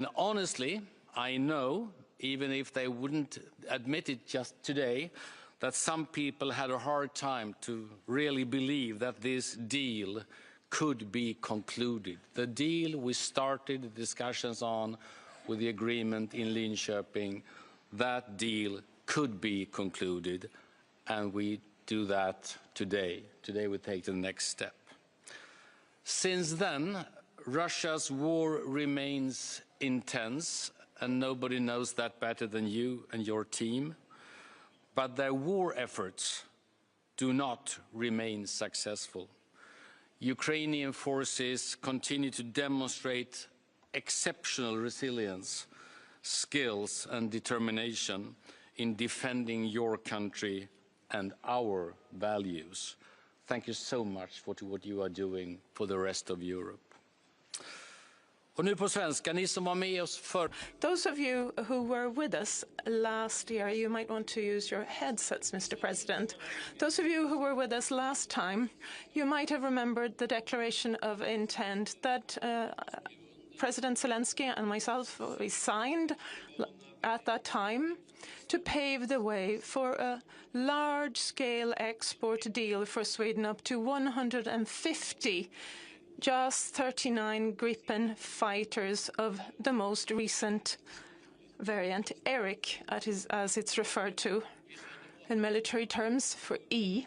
And honestly, I know, even if they wouldn't admit it just today, that some people had a hard time to really believe that this deal could be concluded. The deal we started the discussions on with the agreement in Linköping, that deal could be concluded, and we do that today. Today we take the next step. Since then, Russia's war remains intense, and nobody knows that better than you and your team. But their war efforts do not remain successful. Ukrainian forces continue to demonstrate exceptional resilience, skills and determination in defending your country and our values. Thank you so much for what you are doing for the rest of Europe. Och nu på svenska, ni som var med oss för... Those of you who were with us last year, you might want to use your headsets, Mr. President. Those of you who were with us last time, you might have remembered the declaration of intent that President Zelensky and myself signed at that time to pave the way for a large-scale export deal for Sweden up to 150 JAS 39 Gripen fighters of the most recent variant, Eric, as it's referred to in military terms for E.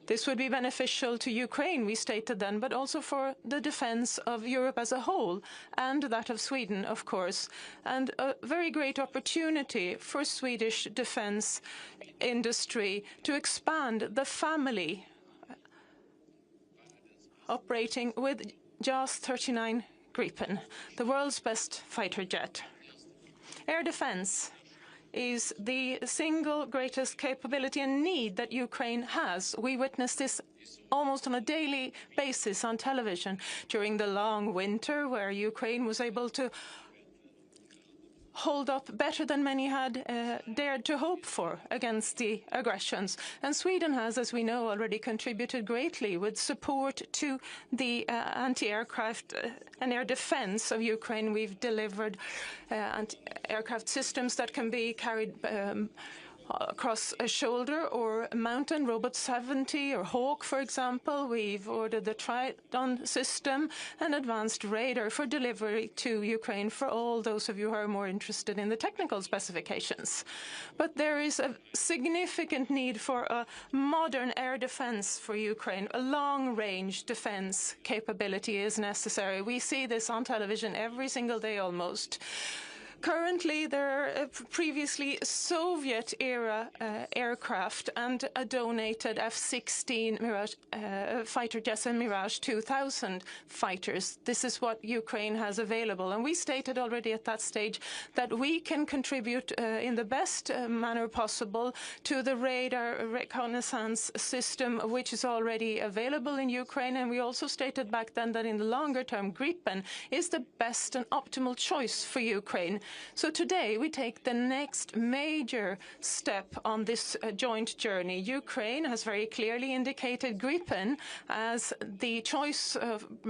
This would be beneficial to Ukraine, we stated then, but also for the defense of Europe as a whole, and that of Sweden, of course, and a very great opportunity for Swedish defense industry to expand the family operating with JAS 39 Gripen, the world's best fighter jet. Air defense is the single greatest capability and need that Ukraine has. We witness this almost on a daily basis on television during the long winter, where Ukraine was able to hold up better than many had dared to hope for against the aggressions. And Sweden has, as we know, already contributed greatly with support to the anti-aircraft and air defense of Ukraine. We've delivered anti-aircraft systems that can be carried across a shoulder or a mountain, Robot 70 or Hawk, for example. We've ordered the Triton system and advanced radar for delivery to Ukraine for all those of you who are more interested in the technical specifications. But there is a significant need for a modern air defense for Ukraine. A long-range defense capability is necessary. We see this on television every single day almost. Currently, there are previously Soviet-era aircraft and a donated F-16 Mirage fighter jets and Mirage 2000 fighters. This is what Ukraine has available. And we stated already at that stage that we can contribute in the best manner possible to the radar reconnaissance system, which is already available in Ukraine. And we also stated back then that in the longer term, Gripen is the best and optimal choice for Ukraine. So today we take the next major step on this joint journey. Ukraine has very clearly indicated Gripen as the choice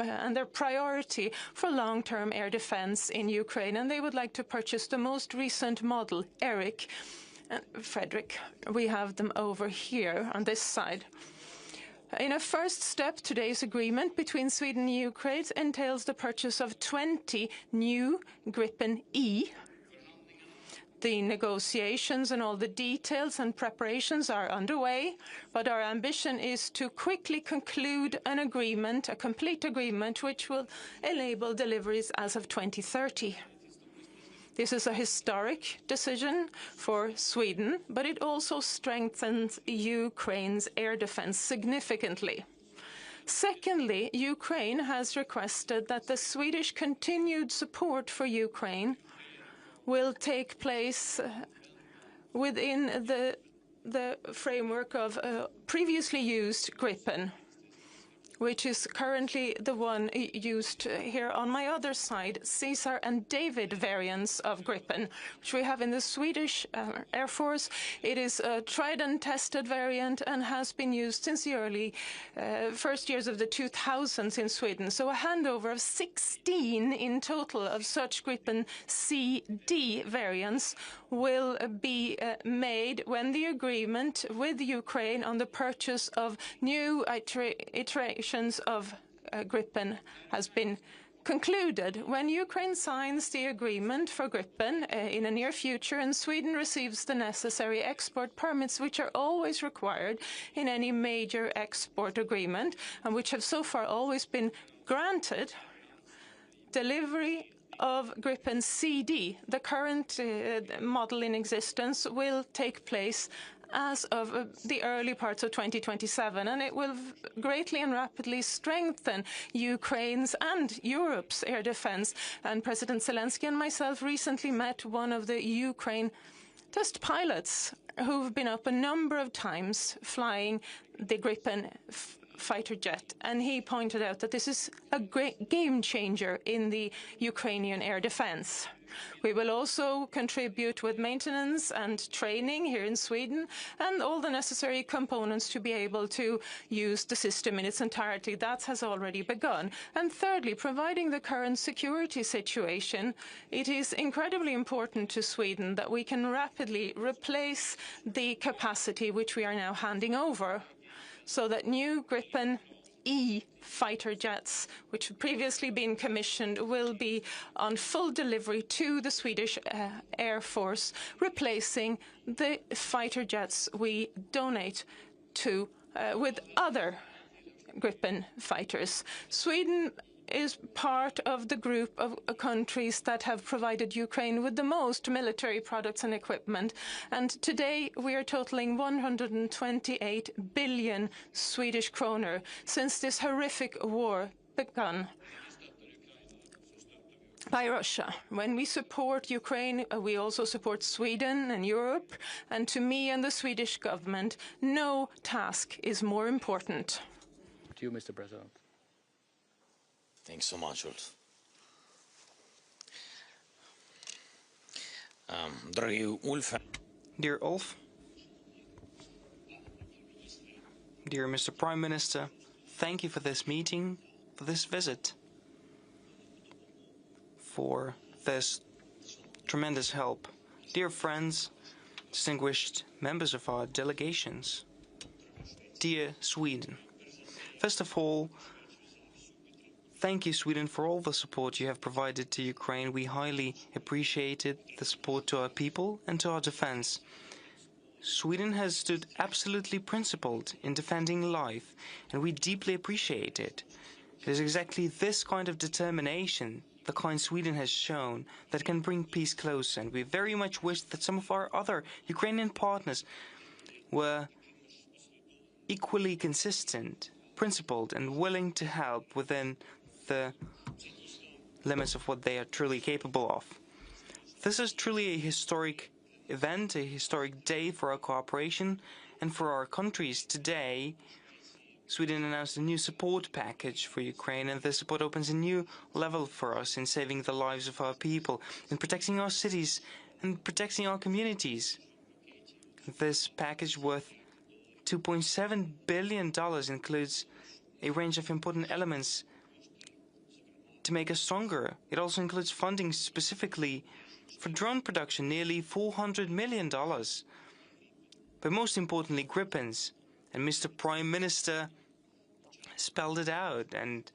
and their priority for long-term air defense in Ukraine. And they would like to purchase the most recent model, Eric and Frederick. We have them over here on this side. In a first step, today's agreement between Sweden and Ukraine entails the purchase of 20 new Gripen E. The negotiations and all the details and preparations are underway, but our ambition is to quickly conclude an agreement, a complete agreement, which will enable deliveries as of 2030. This is a historic decision for Sweden, but it also strengthens Ukraine's air defense significantly. Secondly, Ukraine has requested that the Swedish continued support for Ukraine will take place within the framework of previously used Gripen. which is currently the one used here on my other side, Caesar and David variants of Gripen, which we have in the Swedish Air Force. It is a tried and tested variant and has been used since the early first years of the 2000s in Sweden. So a handover of 16 in total of such Gripen CD variants will be made when the agreement with Ukraine on the purchase of new iterations of Gripen has been concluded. When Ukraine signs the agreement for Gripen in the near future and Sweden receives the necessary export permits, which are always required in any major export agreement and which have so far always been granted, delivery of Gripen CD, the current model in existence, will take place as of the early parts of 2027, and it will greatly and rapidly strengthen Ukraine's and Europe's air defense. And President Zelensky and myself recently met one of the Ukraine test pilots who've been up a number of times flying the Gripen fighter jet, and he pointed out that this is a great game changer in the Ukrainian air defense. We will also contribute with maintenance and training here in Sweden and all the necessary components to be able to use the system in its entirety. That has already begun. And thirdly, providing the current security situation, it is incredibly important to Sweden that we can rapidly replace the capacity which we are now handing over, so that new Gripen E fighter jets, which have previously been commissioned, will be on full delivery to the Swedish Air Force, replacing the fighter jets we donate to with other Gripen fighters. Sweden is part of the group of countries that have provided Ukraine with the most military products and equipment. And today we are totaling 128 billion Swedish kroner since this horrific war began by Russia. When we support Ukraine, we also support Sweden and Europe. And to me and the Swedish government, no task is more important. To you, Mr. President. Thanks so much, Ulf. Dear Ulf, dear Mr. Prime Minister, thank you for this meeting, for this visit, for this tremendous help. Dear friends, distinguished members of our delegations, dear Sweden, first of all, thank you, Sweden, for all the support you have provided to Ukraine. We highly appreciated the support to our people and to our defense. Sweden has stood absolutely principled in defending life, and we deeply appreciate it. It is exactly this kind of determination, the kind Sweden has shown, that can bring peace closer, and we very much wish that some of our other Ukrainian partners were equally consistent, principled, and willing to help within the limits of what they are truly capable of. This is truly a historic event, a historic day for our cooperation and for our countries. Today, Sweden announced a new support package for Ukraine, and this support opens a new level for us in saving the lives of our people, in protecting our cities and protecting our communities. This package worth $2.7 billion includes a range of important elements to make us stronger. It also includes funding specifically for drone production, nearly $400 million. But most importantly, Gripens. And Mr. Prime Minister spelled it out, and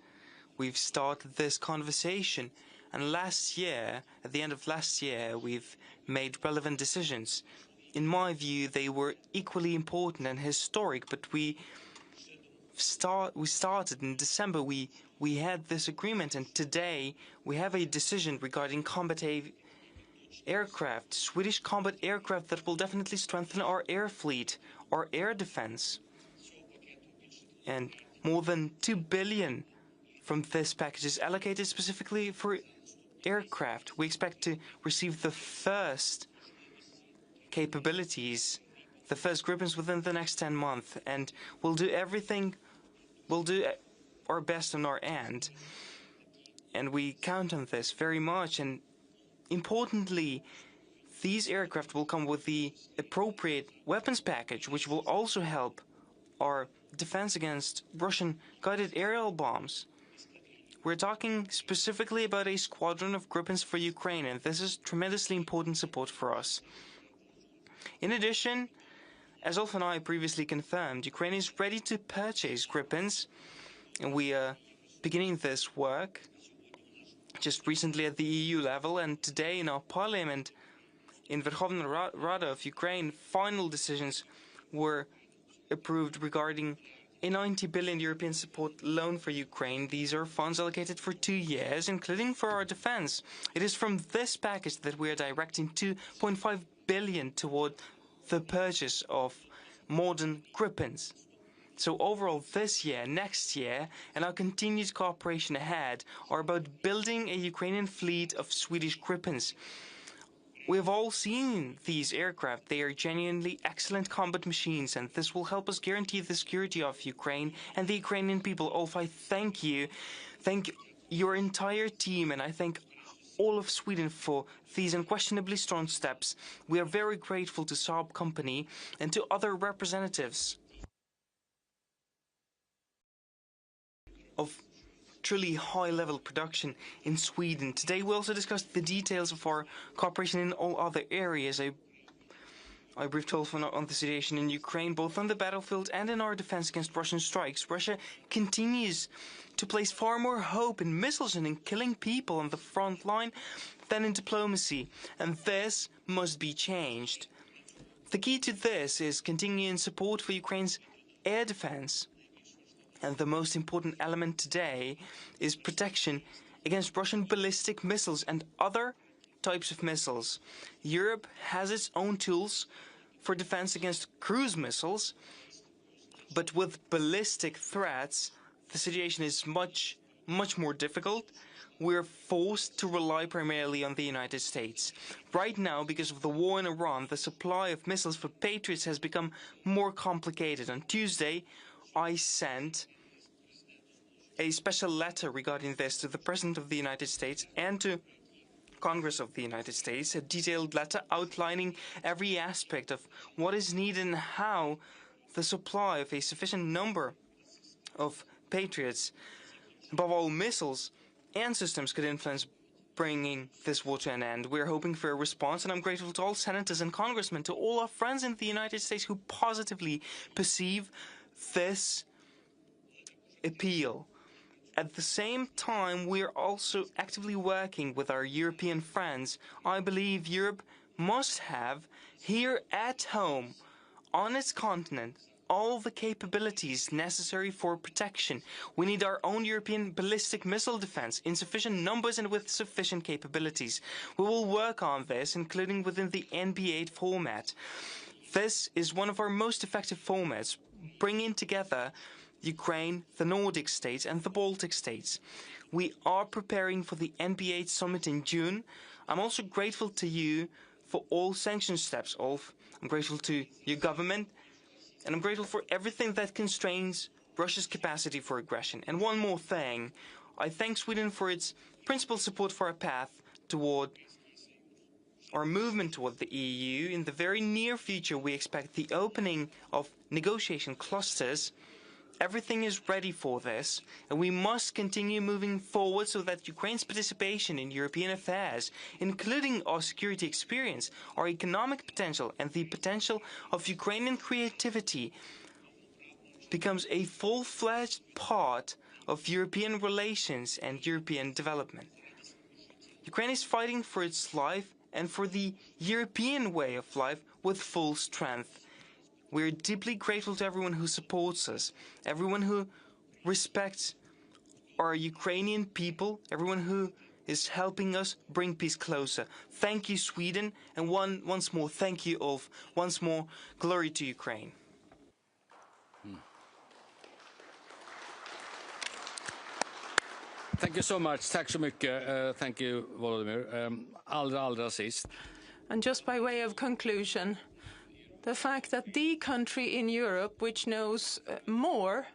we've started this conversation. And last year, at the end of last year, we've made relevant decisions. In my view, they were equally important and historic, but we started in December. We had this agreement, and today we have a decision regarding combat aircraft, Swedish combat aircraft that will definitely strengthen our air fleet, our air defense. And more than 2 billion from this package is allocated specifically for aircraft. We expect to receive the first capabilities, the first Gripens, within the next 10 months, and we'll do everything. We'll do our best on our end. And we count on this very much. And importantly, these aircraft will come with the appropriate weapons package, which will also help our defense against Russian guided aerial bombs. We're talking specifically about a squadron of Gripens for Ukraine, and this is tremendously important support for us. In addition, as Ulf and I previously confirmed, Ukraine is ready to purchase Gripens, and we are beginning this work just recently at the EU level, and today in our parliament, in Verkhovna Rada of Ukraine, final decisions were approved regarding a 90 billion European support loan for Ukraine. These are funds allocated for 2 years, including for our defense. It is from this package that we are directing 2.5 billion toward the purchase of modern Gripens. So overall this year, next year, and our continued cooperation ahead are about building a Ukrainian fleet of Swedish Gripens. We have all seen these aircraft. They are genuinely excellent combat machines, and this will help us guarantee the security of Ukraine and the Ukrainian people. Ulf, I thank you. Thank your entire team, and I thank all of Sweden for these unquestionably strong steps. We are very grateful to Saab Company and to other representatives of truly high-level production in Sweden. Today we also discussed the details of our cooperation in all other areas. I briefed Ulf on the situation in Ukraine, both on the battlefield and in our defense against Russian strikes. Russia continues to place far more hope in missiles and in killing people on the front line than in diplomacy, and this must be changed. The key to this is continuing support for Ukraine's air defense. And the most important element today is protection against Russian ballistic missiles and other types of missiles. Europe has its own tools for defense against cruise missiles, but with ballistic threats, the situation is much more difficult. We're forced to rely primarily on the United States. Right now, because of the war in Iran, the supply of missiles for Patriots has become more complicated. On Tuesday, I sent a special letter regarding this to the President of the United States and to Congress of the United States, a detailed letter outlining every aspect of what is needed and how the supply of a sufficient number of Patriots, above all missiles and systems, could influence bringing this war to an end. We're hoping for a response, and I'm grateful to all senators and congressmen, to all our friends in the United States who positively perceive this appeal. At the same time, we are also actively working with our European friends. I believe Europe must have, here at home, on its continent, all the capabilities necessary for protection. We need our own European ballistic missile defense in sufficient numbers and with sufficient capabilities. We will work on this, including within the NB8 format. This is one of our most effective formats, bringing together Ukraine, the Nordic states and the Baltic states. We are preparing for the NB8 summit in June. I'm also grateful to you for all sanction steps, Ulf. I'm grateful to your government, and I'm grateful for everything that constrains Russia's capacity for aggression. And one more thing, I thank Sweden for its principled support for our path toward our movement toward the EU. In the very near future, we expect the opening of negotiation clusters. Everything is ready for this, and we must continue moving forward so that Ukraine's participation in European affairs, including our security experience, our economic potential, and the potential of Ukrainian creativity, becomes a full-fledged part of European relations and European development. Ukraine is fighting for its life and for the European way of life with full strength. We are deeply grateful to everyone who supports us, everyone who respects our Ukrainian people, everyone who is helping us bring peace closer. Thank you, Sweden, and once more, thank you, Ulf. Once more, glory to Ukraine. Thank you so much. Tack så mycket. Thank you, Volodymyr. Allra sist. And just by way of conclusion, the fact that the country in Europe which knows more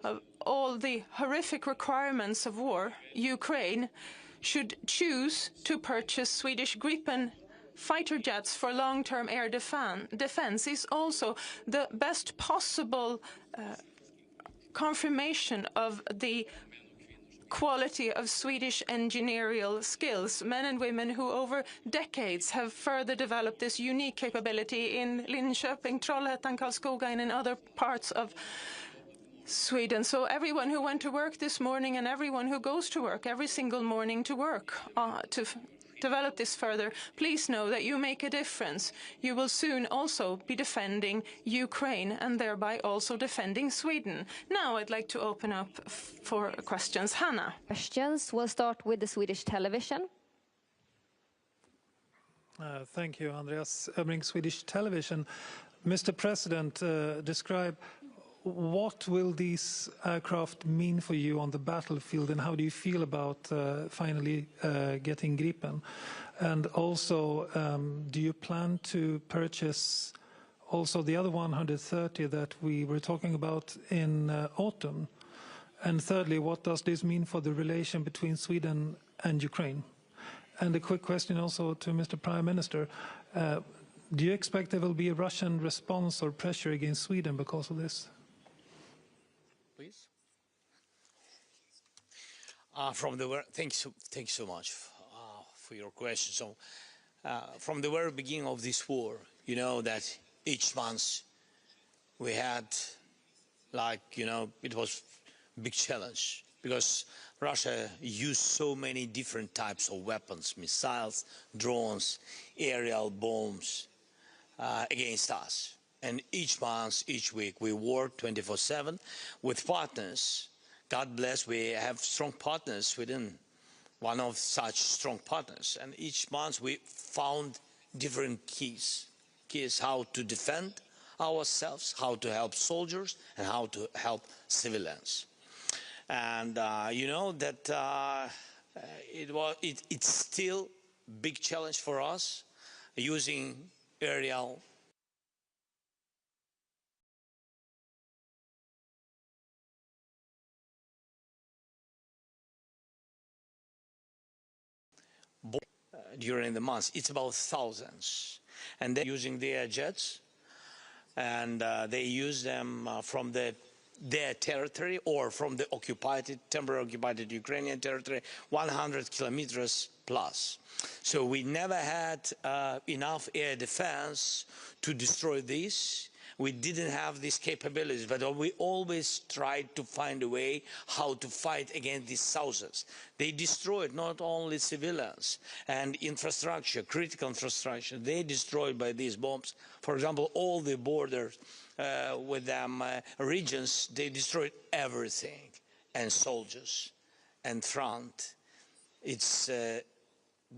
of all the horrific requirements of war, Ukraine should choose to purchase Swedish Gripen fighter jets for long-term air defense is also the best possible confirmation of the quality of Swedish engineering skills, men and women who over decades have further developed this unique capability in Linköping, Trollhättan, Karlskoga, and in other parts of Sweden. So everyone who went to work this morning and everyone who goes to work every single morning to work to develop this further, please know that you make a difference. You will soon also be defending Ukraine and thereby also defending Sweden. Now I'd like to open up for questions. Hanna. Questions. We'll start with the Swedish television. Thank you, Andreas Öbring, Swedish television. Mr. President, describe what will these aircraft mean for you on the battlefield, and how do you feel about finally getting Gripen? And also, do you plan to purchase also the other 130 that we were talking about in autumn? And thirdly, what does this mean for the relation between Sweden and Ukraine? And a quick question also to Mr. Prime Minister. Do you expect there will be a Russian response or pressure against Sweden because of this? Please. Thanks so much for your question. So, from the very beginning of this war, you know that each month we had, it was a big challenge because Russia used so many different types of weapons, missiles, drones, aerial bombs against us. And each month, each week, we work 24/7 with partners. God bless, we have strong partners, Sweden, one of such strong partners. And each month we found different keys how to defend ourselves, how to help soldiers, and how to help civilians. And you know that it's still a big challenge for us using aerial during the months. It's about thousands, and they're using their jets, and they use them from their territory or from the temporarily occupied Ukrainian territory, 100 kilometers plus. So we never had enough air defense to destroy this. We didn't have these capabilities, but we always tried to find a way how to fight against these thousands. They destroyed not only civilians and infrastructure, critical infrastructure, they destroyed by these bombs. For example, all the borders with them regions, they destroyed everything, and soldiers and front. It's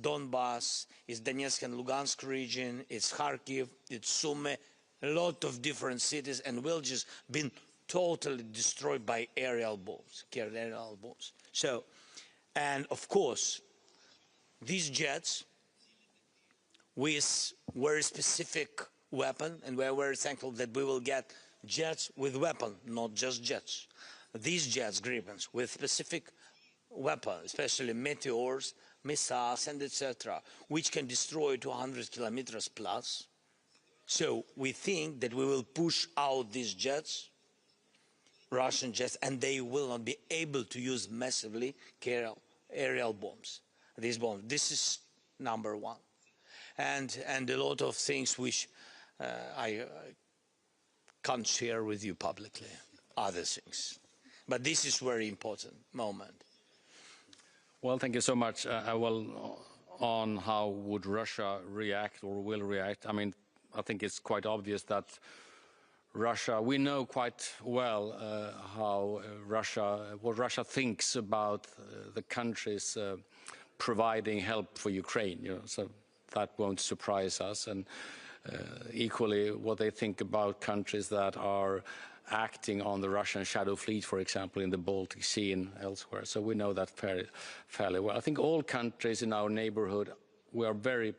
Donbass, it's Donetsk and Lugansk region, it's Kharkiv, it's Sumy. A lot of different cities and villages been totally destroyed by aerial bombs, So, and of course, these jets with very specific weapon, and we're very thankful that we will get jets with weapon, not just jets. These jets, Gripens, with specific weapons, especially meteors, missiles, and etc., which can destroy 200 kilometers plus. So we think that we will push out these jets, Russian jets, and they will not be able to use massively aerial bombs. These bombs. This is number one, and a lot of things which I can't share with you publicly. Other things, but this is very important moment. Well, thank you so much. On how would Russia react or will react? I mean, I think it's quite obvious that Russia, we know quite well what Russia thinks about the countries providing help for Ukraine. So that won't surprise us. And equally, what they think about countries that are acting on the Russian shadow fleet, for example, in the Baltic Sea and elsewhere. So we know that fairly well. I think all countries in our neighborhood, we are very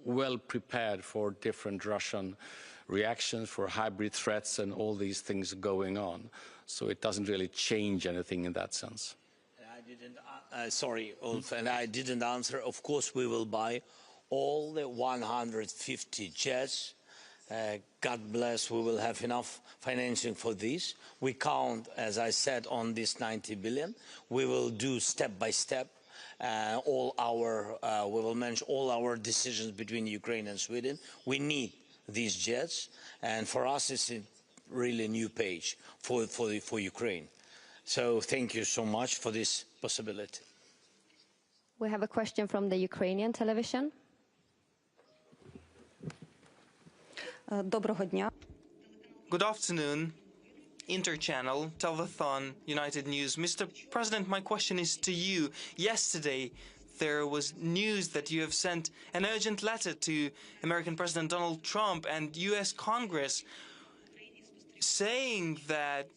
well prepared for different Russian reactions, for hybrid threats and all these things going on. So it doesn't really change anything in that sense. Sorry, Ulf, and I didn't answer. Of course, we will buy all the 150 jets. God bless, we will have enough financing for this. We count, as I said, on this 90 billion. We will do step by step we will manage all our decisions between Ukraine and Sweden. We need these jets, and for us, it's a really new page for Ukraine. So thank you so much for this possibility. We have a question from the Ukrainian television. Доброго дня. Good afternoon, Interchannel, Telethon, United News. Mr. President, my question is to you. Yesterday, there was news that you have sent an urgent letter to American President Donald Trump and US Congress saying that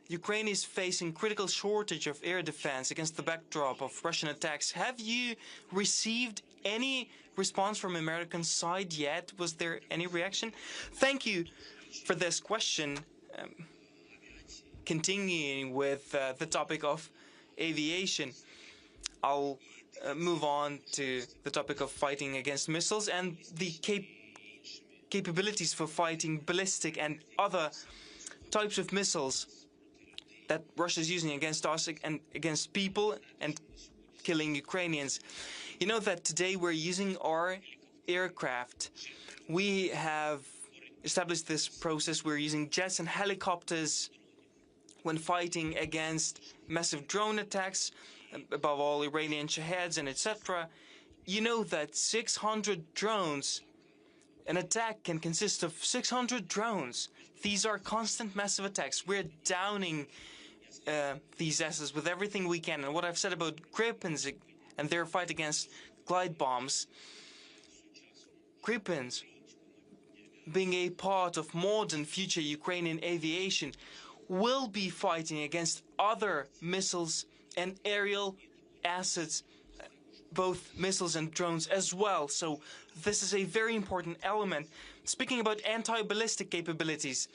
Ukraine is facing critical shortage of air defense against the backdrop of Russian attacks. Have you received any response from American side yet? Was there any reaction? Thank you for this question. Continuing with the topic of aviation, I'll move on to the topic of fighting against missiles and the capabilities for fighting ballistic and other types of missiles that Russia is using against us and against people and killing Ukrainians. You know that today we're using our aircraft. We have established this process. We're using jets and helicopters when fighting against massive drone attacks, above all Iranian Shaheds and etc. You know that 600 drones, an attack can consist of 600 drones. These are constant massive attacks. We're downing these S's with everything we can. And what I've said about Gripens and their fight against glide bombs, Gripens being a part of modern future Ukrainian aviation will be fighting against other missiles and aerial assets, both missiles and drones as well. So this is a very important element. Speaking about anti-ballistic capabilities,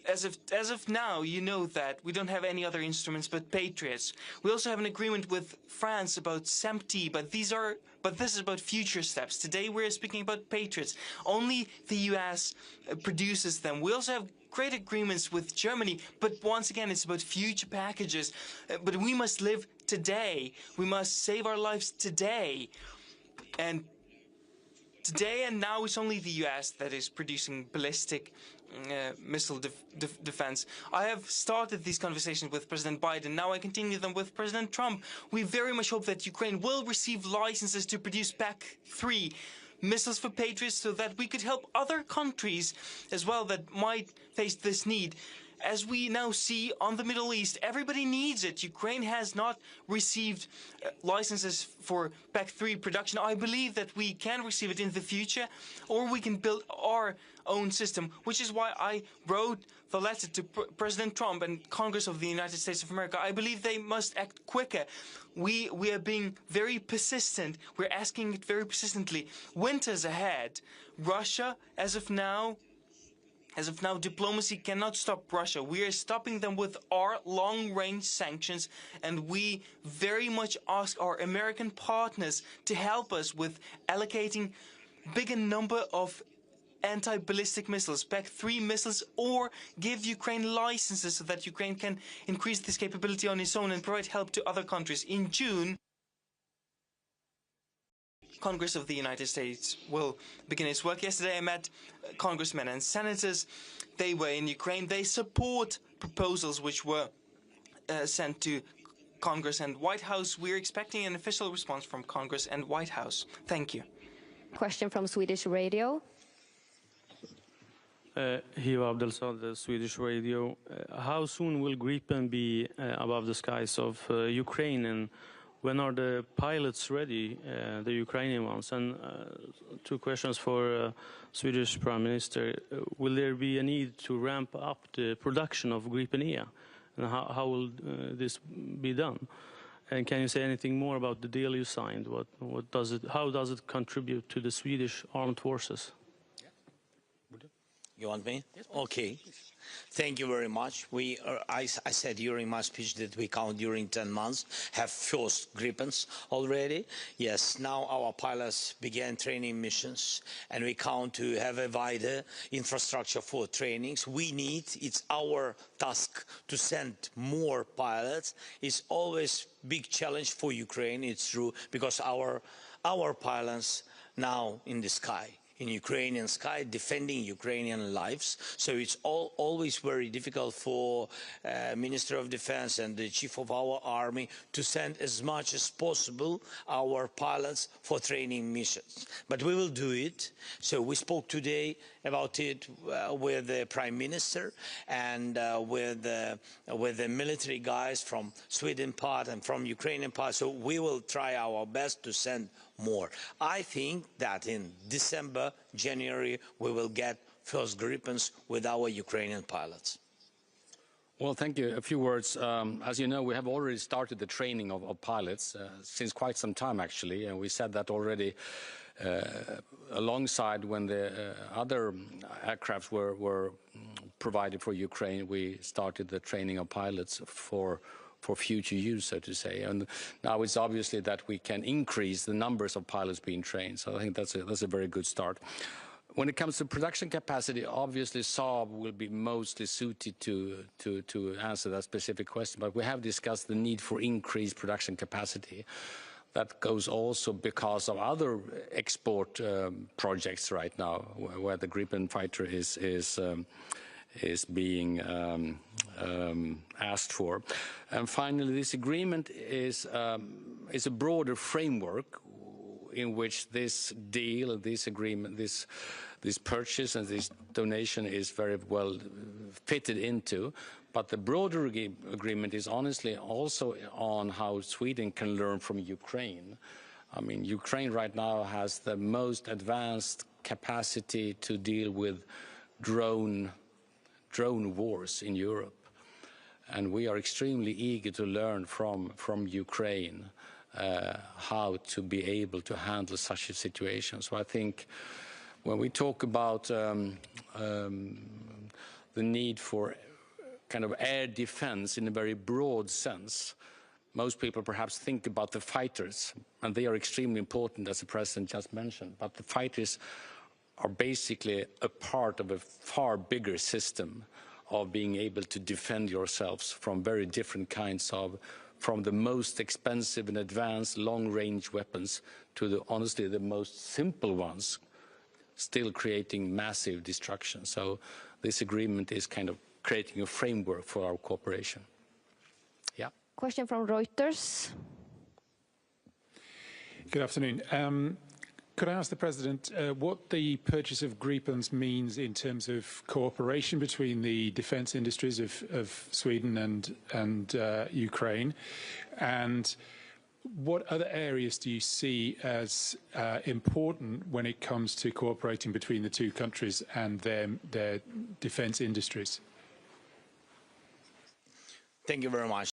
as of now, you know that we don't have any other instruments but Patriots. We also have an agreement with France about SEMT, but this is about future steps. Today we're speaking about Patriots. Only the US produces them. We also have great agreements with Germany, but once again, it's about future packages. But we must live today. We must save our lives today. And today and now, it's only the US that is producing ballistic missile defense. I have started these conversations with President Biden. Now I continue them with President Trump. We very much hope that Ukraine will receive licenses to produce PAC-3 missiles for Patriots so that we could help other countries as well that might face this need. As we now see on the Middle East, everybody needs it. Ukraine has not received licenses for PAC-3 production. I believe that we can receive it in the future, or we can build our own system, which is why I wrote the letter to President Trump and Congress of the United States of America. I believe they must act quicker. We are being very persistent. We're asking it very persistently. Winter's ahead. Russia, as of now, diplomacy cannot stop Russia. We are stopping them with our long-range sanctions, and we very much ask our American partners to help us with allocating bigger number of anti-ballistic missiles, PAC-3 missiles, or give Ukraine licenses so that Ukraine can increase this capability on its own and provide help to other countries. In June, Congress of the United States will begin its work. Yesterday I met congressmen and senators. They were in Ukraine. They support proposals which were sent to Congress and White House. We're expecting an official response from Congress and White House. Thank you. Question from Swedish radio. Hiva Abdelsad, the Swedish radio. How soon will Gripen be above the skies of Ukraine, and when are the pilots ready, the Ukrainian ones? And two questions for Swedish Prime Minister. Will there be a need to ramp up the production of Gripen E? And how will this be done? And can you say anything more about the deal you signed? How does it contribute to the Swedish armed forces? You want me? Yes, okay. Thank you very much. I said during my speech that we count during 10 months, have first grippens already. Yes, now our pilots began training missions, and we count to have a wider infrastructure for trainings. It's our task to send more pilots. It's always big challenge for Ukraine, it's true, because our pilots now in the sky, in Ukrainian sky, defending Ukrainian lives. So it's always very difficult for Minister of Defense and the Chief of our Army to send as much as possible our pilots for training missions. But we will do it. So we spoke today about it with the Prime Minister and with the military guys from Sweden part and from Ukrainian part. So we will try our best to send more. I think that in December, January, we will get first grippens with our Ukrainian pilots. Well, thank you. A few words. As you know, we have already started the training of pilots since quite some time, actually, and we said that already alongside when the other aircrafts were provided for Ukraine. We started the training of pilots for future use, so to say. And now it's obviously that we can increase the numbers of pilots being trained. So I think that's a very good start. When it comes to production capacity, obviously Saab will be mostly suited to answer that specific question. But we have discussed the need for increased production capacity. That goes also because of other export projects right now, where the Gripen fighter is being asked for. And finally, this agreement is a broader framework in which this deal, this agreement, this purchase and this donation is very well fitted into. But the broader agreement is honestly also on how Sweden can learn from Ukraine. I mean, Ukraine right now has the most advanced capacity to deal with drone wars in Europe. And we are extremely eager to learn from Ukraine how to be able to handle such a situation. So I think when we talk about the need for kind of air defense in a very broad sense, most people perhaps think about the fighters, and they are extremely important, as the President just mentioned. But the fighters are basically a part of a far bigger system of being able to defend yourselves from very different kinds of, from the most expensive and advanced long-range weapons to honestly the most simple ones, still creating massive destruction. So this agreement is kind of creating a framework for our cooperation. Yeah. Question from Reuters. Good afternoon. Could I ask the President what the purchase of Gripens means in terms of cooperation between the defence industries of Sweden and Ukraine, and what other areas do you see as important when it comes to cooperating between the two countries and their defence industries? Thank you very much.